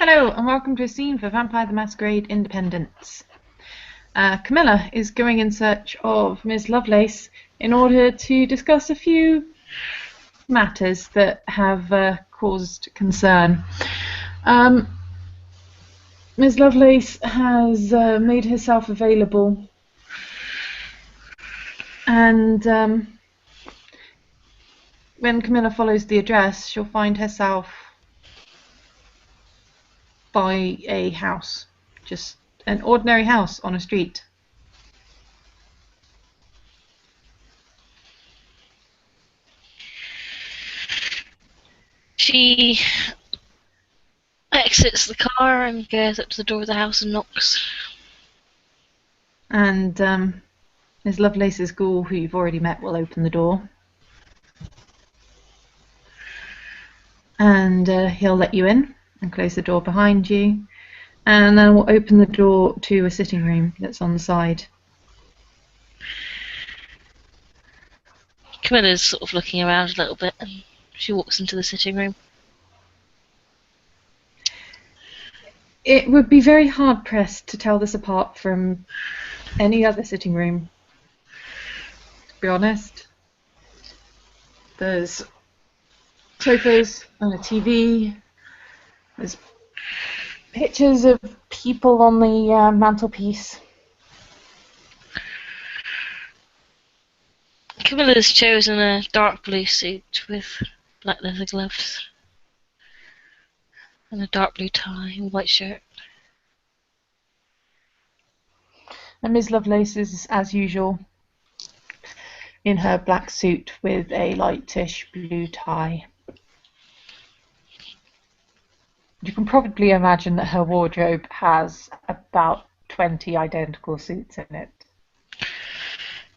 Hello, and welcome to a scene for Vampire the Masquerade Independence. Camilla is going in search of Miss Lovelace in order to discuss a few matters that have caused concern. Miss Lovelace has made herself available, and when Camilla follows the address, she'll find herself by a house, just an ordinary house on a street. She exits the car and goes up to the door of the house and knocks. And Miss Lovelace's ghoul, who you've already met, will open the door. And he'll let you in and close the door behind you. And then we'll open the door to a sitting room that's on the side. Camilla's sort of looking around a little bit and she walks into the sitting room. It would be very hard pressed to tell this apart from any other sitting room, to be honest. There's sofas and a TV. There's pictures of people on the mantelpiece. Camilla's chosen a dark blue suit with black leather gloves and a dark blue tie and white shirt. And Miss Lovelace is, as usual, in her black suit with a lightish blue tie. You can probably imagine that her wardrobe has about 20 identical suits in it.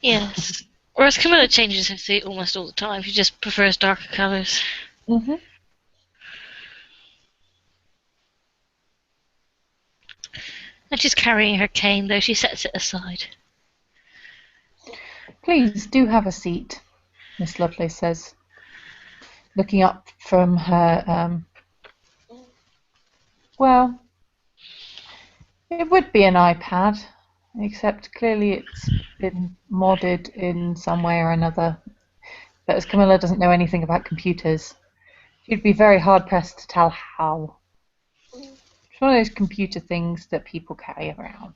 Yes. Whereas Camilla changes her suit almost all the time. She just prefers darker colours. Mm-hmm. And she's carrying her cane, though she sets it aside. Please do have a seat, Miss Lovelace says, looking up from her, well, it would be an iPad, except clearly it's been modded in some way or another. But as Camilla doesn't know anything about computers, she'd be very hard-pressed to tell how. It's one of those computer things that people carry around.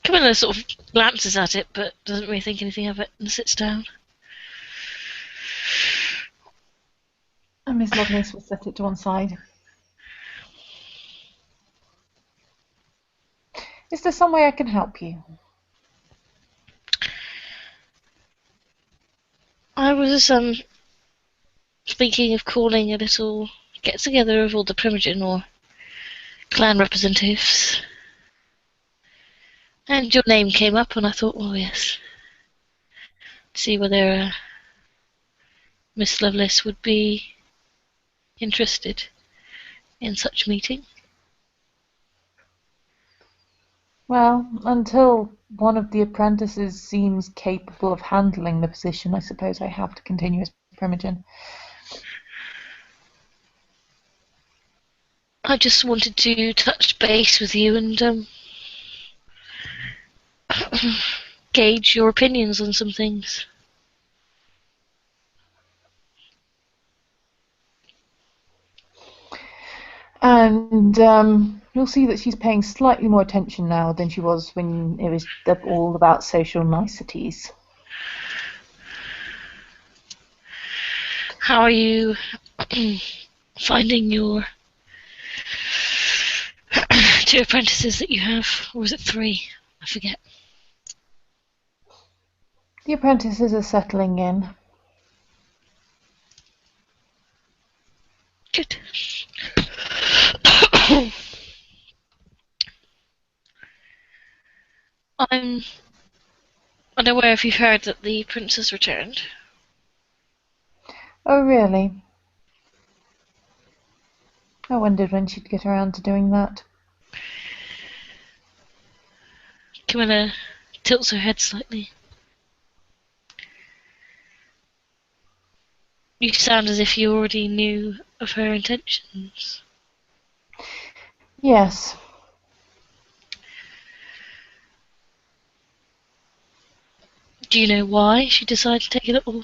Camilla sort of glances at it, but doesn't really think anything of it and sits down. And Miss Lovelace will set it to one side. Is there some way I can help you? I was thinking of calling a little get-together of all the Primogen or clan representatives. And your name came up and I thought, well, yes. See whether Miss Lovelace would be interested in such a meeting. Well, until one of the apprentices seems capable of handling the position, I suppose I have to continue as Primogen. I just wanted to touch base with you and gauge your opinions on some things. And you'll see that she's paying slightly more attention now than she was when it was all about social niceties. How are you finding your 2 apprentices that you have? Or was it 3? I forget. The apprentices are settling in. Good. I'm unaware if you've heard that the princess returned. Oh, really? I wondered when she'd get around to doing that. Camilla tilts her head slightly. You sound as if you already knew of her intentions. Yes. Do you know why she decided to take a little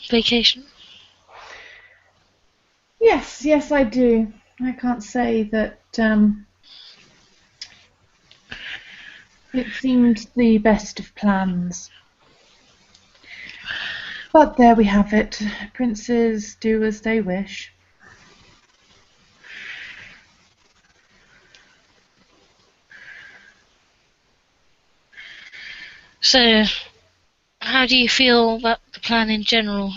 vacation? Yes, I do. I can't say that it seemed the best of plans. But there we have it. Princes do as they wish. So, how do you feel about the plan in general?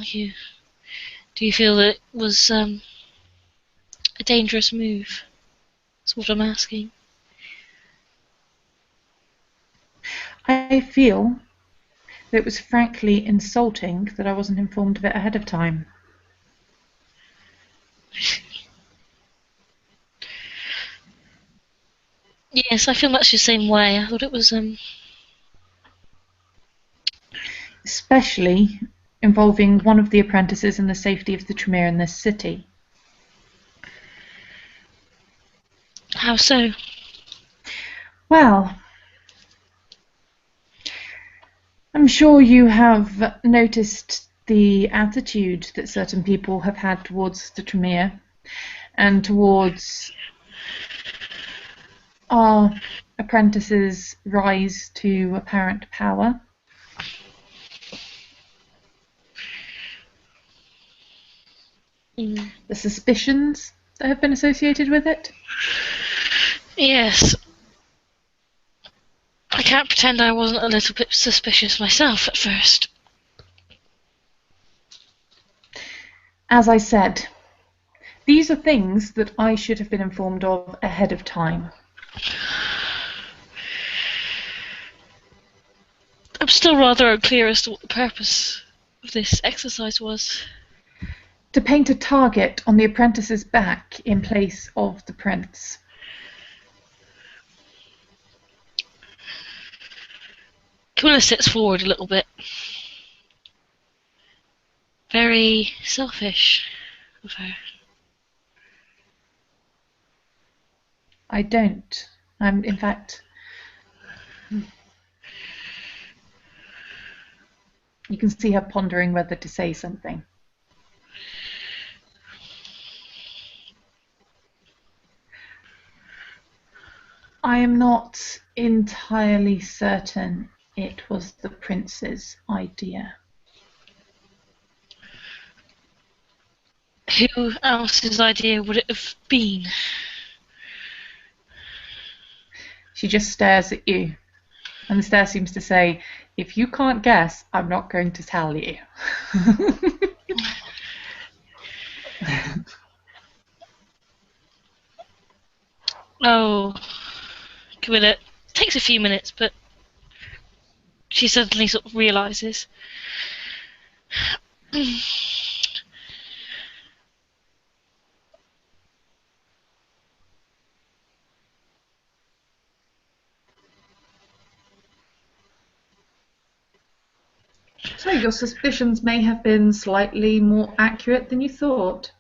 Do you feel that it was a dangerous move? That's what I'm asking. I feel that it was frankly insulting that I wasn't informed of it ahead of time. Yes, I feel much the same way. I thought it was Especially involving one of the apprentices and the safety of the Tremere in this city. how so? Well, I'm sure you have noticed the attitude that certain people have had towards the Tremere and towards our apprentices' rise to apparent power. Mm. The suspicions that have been associated with it. Yes, I can't pretend I wasn't a little bit suspicious myself at first. As I said, these are things that I should have been informed of ahead of time. I'm still rather unclear as to what the purpose of this exercise was. To paint a target on the apprentice's back in place of the prince. Camilla sits forward a little bit. Very selfish of her. I don't. In fact, you can see her pondering whether to say something. I am not entirely certain it was the prince's idea. Who else's idea would it have been? She just stares at you, and the stare seems to say, if you can't guess, I'm not going to tell you. Oh, Camilla, it takes a few minutes, but she suddenly sort of realises. So your suspicions may have been slightly more accurate than you thought.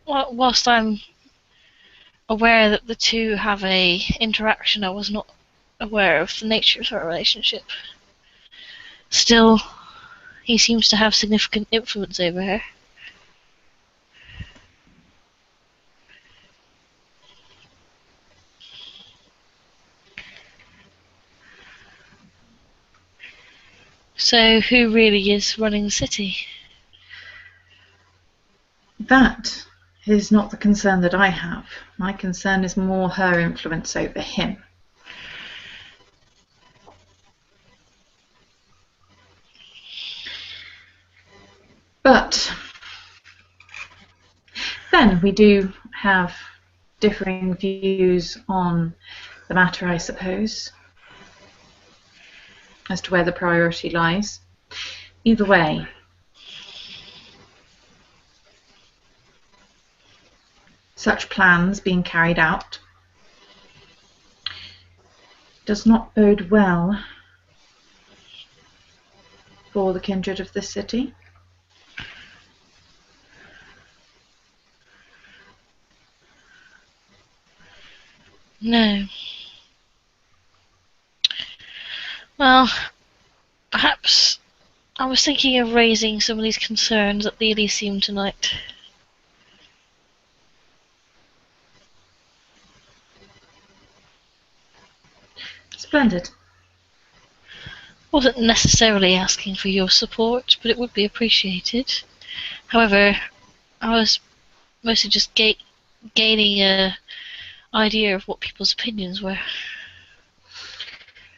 Whilst I'm aware that the two have a interaction, I was not aware of the nature of her relationship. Still, he seems to have significant influence over her. So who really is running the city? That is not the concern that I have. My concern is more her influence over him. But then we do have differing views on the matter, I suppose, as to where the priority lies. Either way, such plans being carried out does not bode well for the kindred of this city? No. Well, perhaps I was thinking of raising some of these concerns at the Elysium tonight. Splendid. Wasn't necessarily asking for your support, but it would be appreciated. However, I was mostly just gaining a idea of what people's opinions were.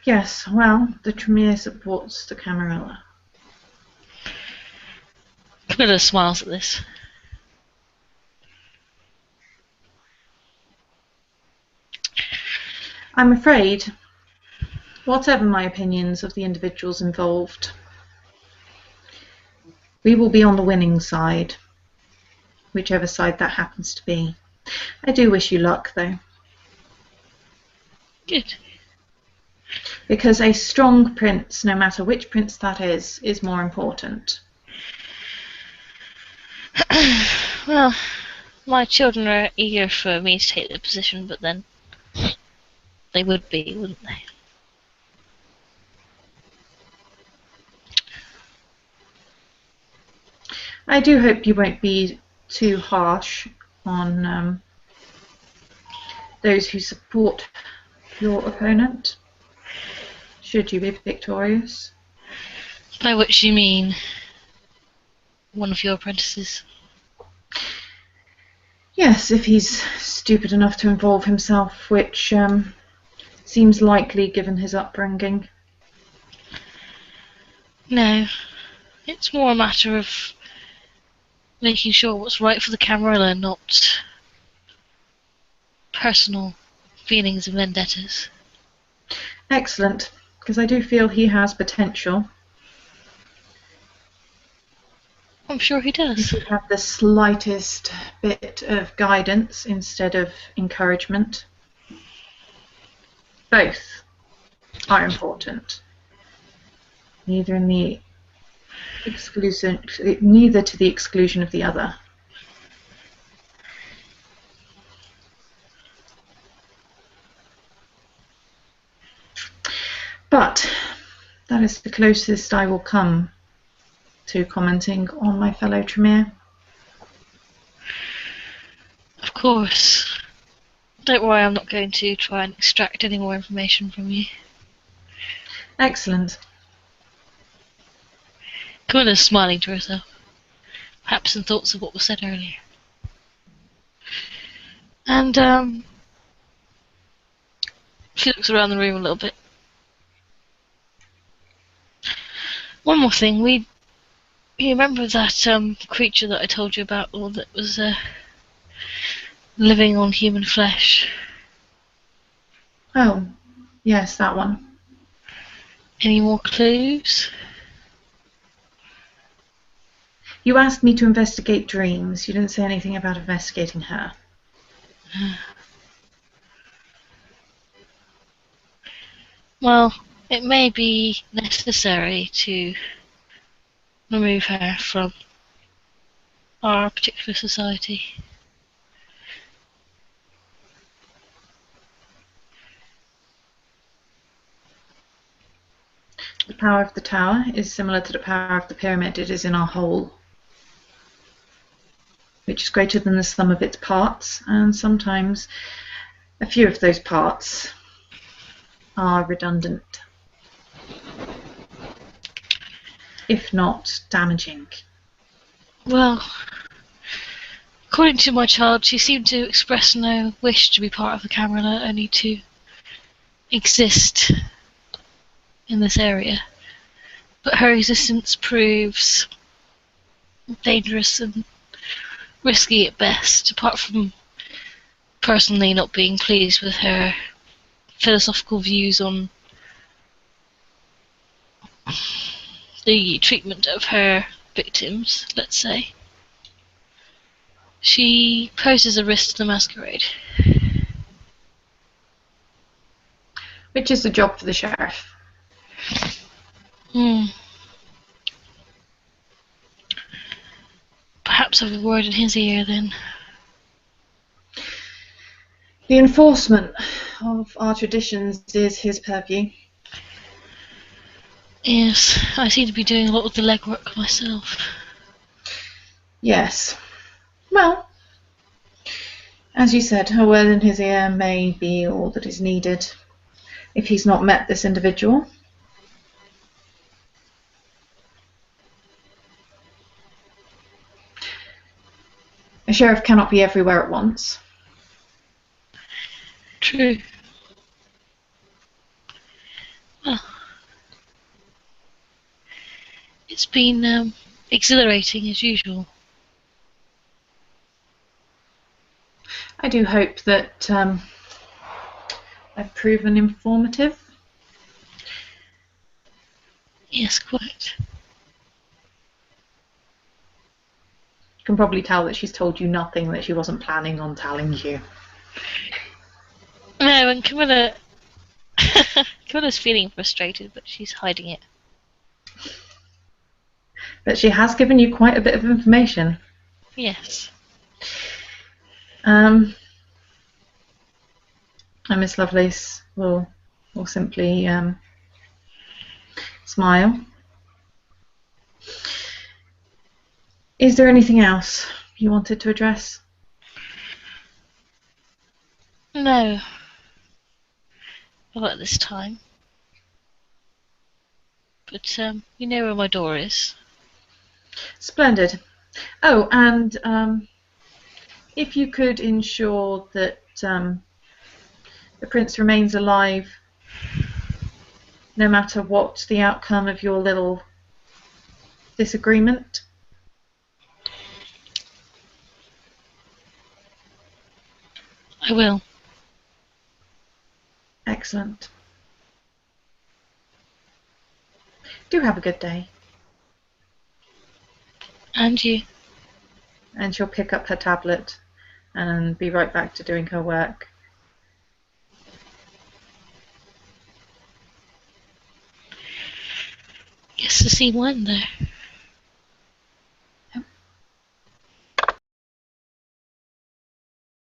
Yes, well, the Tremere supports the Camarilla. Camilla smiles at this. I'm afraid, whatever my opinions of the individuals involved, we will be on the winning side, whichever side that happens to be. I do wish you luck, though. Good. Because a strong prince, no matter which prince that is more important. Well, my children are eager for me to take the position, but then they would be, wouldn't they? I do hope you won't be too harsh on those who support your opponent, should you be victorious. By which you mean one of your apprentices? Yes, if he's stupid enough to involve himself, which seems likely given his upbringing. No, it's more a matter of making sure what's right for the Camarilla, not personal feelings and vendettas. Excellent, because I do feel he has potential. I'm sure he does. If you have the slightest bit of guidance instead of encouragement. Both are important. Neither to the exclusion of the other. But that is the closest I will come to commenting on my fellow Tremere. Of course. Don't worry, I'm not going to try and extract any more information from you. Excellent. Camilla's smiling to herself, perhaps in thoughts of what was said earlier. And she looks around the room a little bit. One more thing, you remember that creature that I told you about, or that was living on human flesh? Oh, yes, that one. Any more clues? You asked me to investigate dreams. You didn't say anything about investigating her. Well, it may be necessary to remove her from our particular society. The power of the tower is similar to the power of the pyramid. It is in our whole, which is greater than the sum of its parts, and sometimes a few of those parts are redundant, if not damaging. Well, according to my child, she seemed to express no wish to be part of the Camarilla, only to exist in this area. But her existence proves dangerous and risky at best, apart from personally not being pleased with her philosophical views on the treatment of her victims, let's say. She poses a risk to the masquerade. Which is the job for the sheriff. perhaps have a word in his ear then. The enforcement of our traditions is his purview. Yes, I seem to be doing a lot of the legwork myself. Yes. Well, as you said, a word in his ear may be all that is needed if he's not met this individual. A sheriff cannot be everywhere at once. True. Well, it's been exhilarating as usual. I do hope that I've proven informative. Yes, quite. You can probably tell that she's told you nothing that she wasn't planning on telling you. No, and Camilla's feeling frustrated, but she's hiding it. But she has given you quite a bit of information. Yes. And Miss Lovelace will simply smile. Is there anything else you wanted to address? No. Not at this time. But you know where my door is. Splendid. Oh, and if you could ensure that the prince remains alive, no matter what the outcome of your little disagreement. I will. Excellent. Do have a good day. And you. And she'll pick up her tablet and be right back to doing her work. Guess the scene will end there.